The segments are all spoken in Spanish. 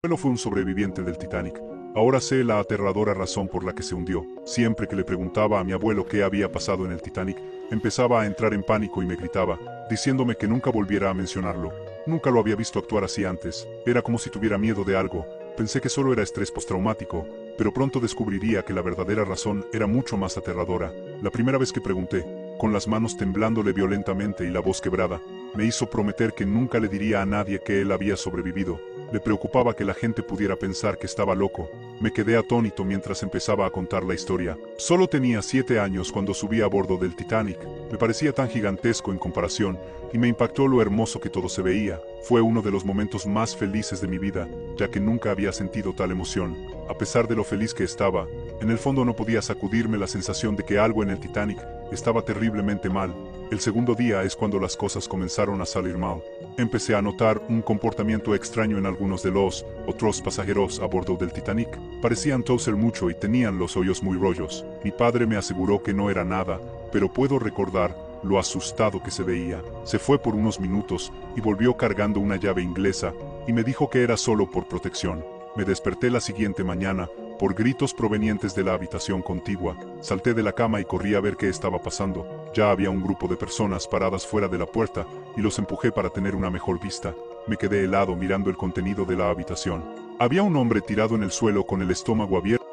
abuelo fue un sobreviviente del Titanic. Ahora sé la aterradora razón por la que se hundió. Siempre que le preguntaba a mi abuelo qué había pasado en el Titanic, empezaba a entrar en pánico y me gritaba, diciéndome que nunca volviera a mencionarlo. Nunca lo había visto actuar así antes. Era como si tuviera miedo de algo. Pensé que solo era estrés postraumático, pero pronto descubriría que la verdadera razón era mucho más aterradora. La primera vez que pregunté, con las manos temblándole violentamente y la voz quebrada, me hizo prometer que nunca le diría a nadie que él había sobrevivido. Le preocupaba que la gente pudiera pensar que estaba loco. Me quedé atónito mientras empezaba a contar la historia. Solo tenía 7 años cuando subí a bordo del Titanic. Me parecía tan gigantesco en comparación, y me impactó lo hermoso que todo se veía. Fue uno de los momentos más felices de mi vida, ya que nunca había sentido tal emoción. A pesar de lo feliz que estaba, en el fondo no podía sacudirme la sensación de que algo en el Titanic estaba terriblemente mal. El segundo día es cuando las cosas comenzaron a salir mal. Empecé a notar un comportamiento extraño en algunos de los otros pasajeros a bordo del Titanic. Parecían toser mucho y tenían los ojos muy rojos. Mi padre me aseguró que no era nada, pero puedo recordar lo asustado que se veía. Se fue por unos minutos y volvió cargando una llave inglesa y me dijo que era solo por protección. Me desperté la siguiente mañana por gritos provenientes de la habitación contigua. Salté de la cama y corrí a ver qué estaba pasando. Ya había un grupo de personas paradas fuera de la puerta y los empujé para tener una mejor vista. Me quedé helado mirando el contenido de la habitación. Había un hombre tirado en el suelo con el estómago abierto,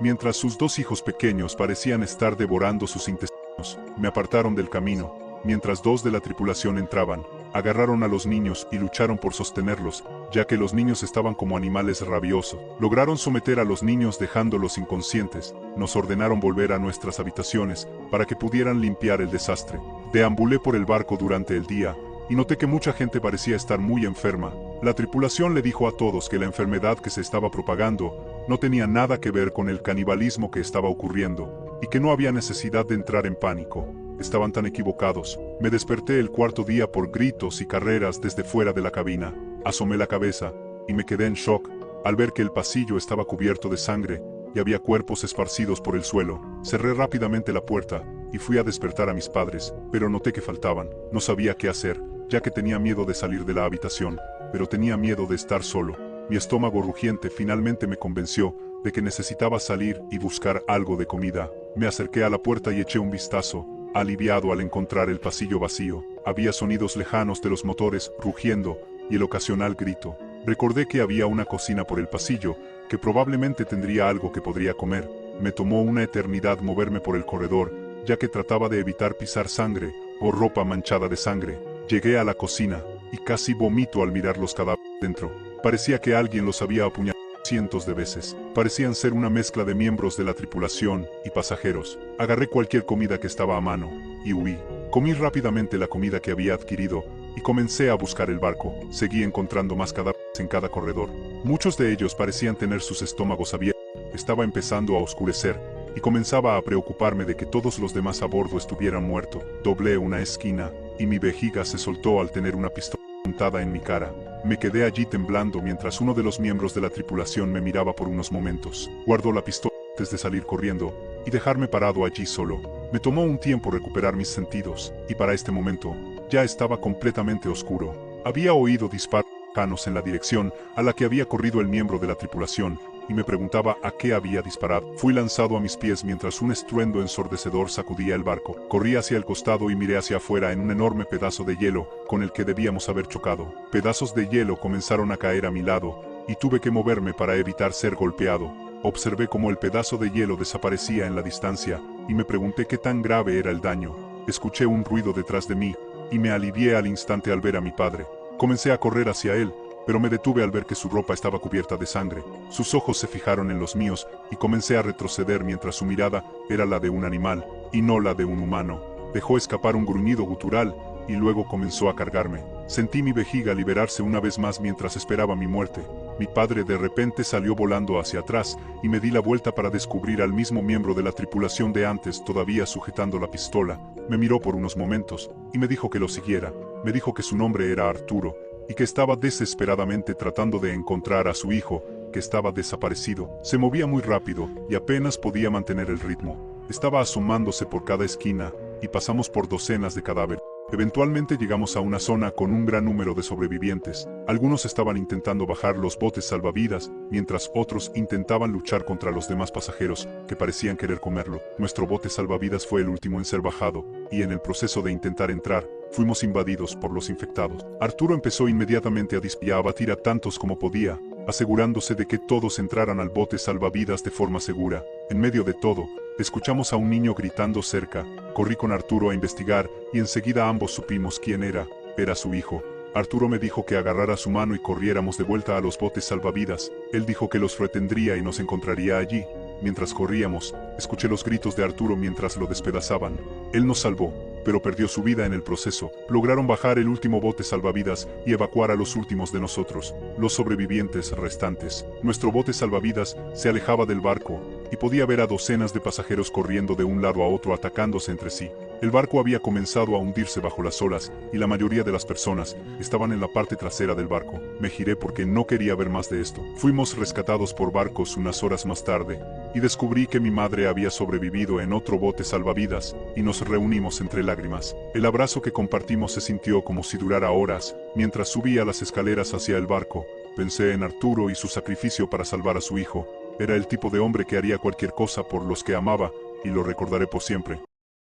mientras sus 2 hijos pequeños parecían estar devorando sus intestinos. Me apartaron del camino, mientras 2 de la tripulación entraban. Agarraron a los niños y lucharon por sostenerlos, ya que los niños estaban como animales rabiosos. Lograron someter a los niños dejándolos inconscientes. Nos ordenaron volver a nuestras habitaciones para que pudieran limpiar el desastre. Deambulé por el barco durante el día y noté que mucha gente parecía estar muy enferma. La tripulación le dijo a todos que la enfermedad que se estaba propagando no tenía nada que ver con el canibalismo que estaba ocurriendo y que no había necesidad de entrar en pánico. Estaban tan equivocados. Me desperté el cuarto día por gritos y carreras desde fuera de la cabina. Asomé la cabeza y me quedé en shock al ver que el pasillo estaba cubierto de sangre y había cuerpos esparcidos por el suelo. Cerré rápidamente la puerta y fui a despertar a mis padres, pero noté que faltaban. No sabía qué hacer, ya que tenía miedo de salir de la habitación, pero tenía miedo de estar solo. Mi estómago rugiente finalmente me convenció de que necesitaba salir y buscar algo de comida. Me acerqué a la puerta y eché un vistazo, aliviado al encontrar el pasillo vacío. Había sonidos lejanos de los motores rugiendo y el ocasional grito. Recordé que había una cocina por el pasillo, que probablemente tendría algo que podría comer. Me tomó una eternidad moverme por el corredor, ya que trataba de evitar pisar sangre o ropa manchada de sangre. Llegué a la cocina y casi vomito al mirar los cadáveres dentro. Parecía que alguien los había apuñalado cientos de veces. Parecían ser una mezcla de miembros de la tripulación y pasajeros. Agarré cualquier comida que estaba a mano y huí. Comí rápidamente la comida que había adquirido y comencé a buscar el barco. Seguí encontrando más cadáveres en cada corredor. Muchos de ellos parecían tener sus estómagos abiertos. Estaba empezando a oscurecer y comenzaba a preocuparme de que todos los demás a bordo estuvieran muertos. Doblé una esquina y mi vejiga se soltó al tener una pistola apuntada en mi cara. Me quedé allí temblando mientras uno de los miembros de la tripulación me miraba por unos momentos. Guardó la pistola antes de salir corriendo y dejarme parado allí solo. Me tomó un tiempo recuperar mis sentidos, y para este momento, ya estaba completamente oscuro. Había oído disparos lejanos en la dirección a la que había corrido el miembro de la tripulación, y me preguntaba a qué había disparado. Fui lanzado a mis pies mientras un estruendo ensordecedor sacudía el barco. Corrí hacia el costado y miré hacia afuera en un enorme pedazo de hielo con el que debíamos haber chocado. Pedazos de hielo comenzaron a caer a mi lado y tuve que moverme para evitar ser golpeado. Observé cómo el pedazo de hielo desaparecía en la distancia y me pregunté qué tan grave era el daño. Escuché un ruido detrás de mí y me alivié al instante al ver a mi padre. Comencé a correr hacia él, pero me detuve al ver que su ropa estaba cubierta de sangre. Sus ojos se fijaron en los míos y comencé a retroceder mientras su mirada era la de un animal y no la de un humano. Dejó escapar un gruñido gutural y luego comenzó a cargarme. Sentí mi vejiga liberarse una vez más mientras esperaba mi muerte. Mi padre de repente salió volando hacia atrás y me di la vuelta para descubrir al mismo miembro de la tripulación de antes todavía sujetando la pistola. Me miró por unos momentos y me dijo que lo siguiera. Me dijo que su nombre era Arturo y que estaba desesperadamente tratando de encontrar a su hijo, que estaba desaparecido. Se movía muy rápido y apenas podía mantener el ritmo. Estaba asomándose por cada esquina y pasamos por docenas de cadáveres. Eventualmente llegamos a una zona con un gran número de sobrevivientes. Algunos estaban intentando bajar los botes salvavidas, mientras otros intentaban luchar contra los demás pasajeros, que parecían querer comerlo. Nuestro bote salvavidas fue el último en ser bajado, y en el proceso de intentar entrar, fuimos invadidos por los infectados. Arturo empezó inmediatamente a disparar y a abatir a tantos como podía, asegurándose de que todos entraran al bote salvavidas de forma segura. En medio de todo, escuchamos a un niño gritando cerca. Corrí con Arturo a investigar, y enseguida ambos supimos quién era. Era su hijo. Arturo me dijo que agarrara su mano y corriéramos de vuelta a los botes salvavidas. Él dijo que los retendría y nos encontraría allí. Mientras corríamos, escuché los gritos de Arturo mientras lo despedazaban. Él nos salvó, pero perdió su vida en el proceso. Lograron bajar el último bote salvavidas y evacuar a los últimos de nosotros, los sobrevivientes restantes. Nuestro bote salvavidas se alejaba del barco, y podía ver a docenas de pasajeros corriendo de un lado a otro atacándose entre sí. El barco había comenzado a hundirse bajo las olas, y la mayoría de las personas estaban en la parte trasera del barco. Me giré porque no quería ver más de esto. Fuimos rescatados por barcos unas horas más tarde, y descubrí que mi madre había sobrevivido en otro bote salvavidas, y nos reunimos entre lágrimas. El abrazo que compartimos se sintió como si durara horas. Mientras subía las escaleras hacia el barco, pensé en Arturo y su sacrificio para salvar a su hijo. Era el tipo de hombre que haría cualquier cosa por los que amaba, y lo recordaré por siempre.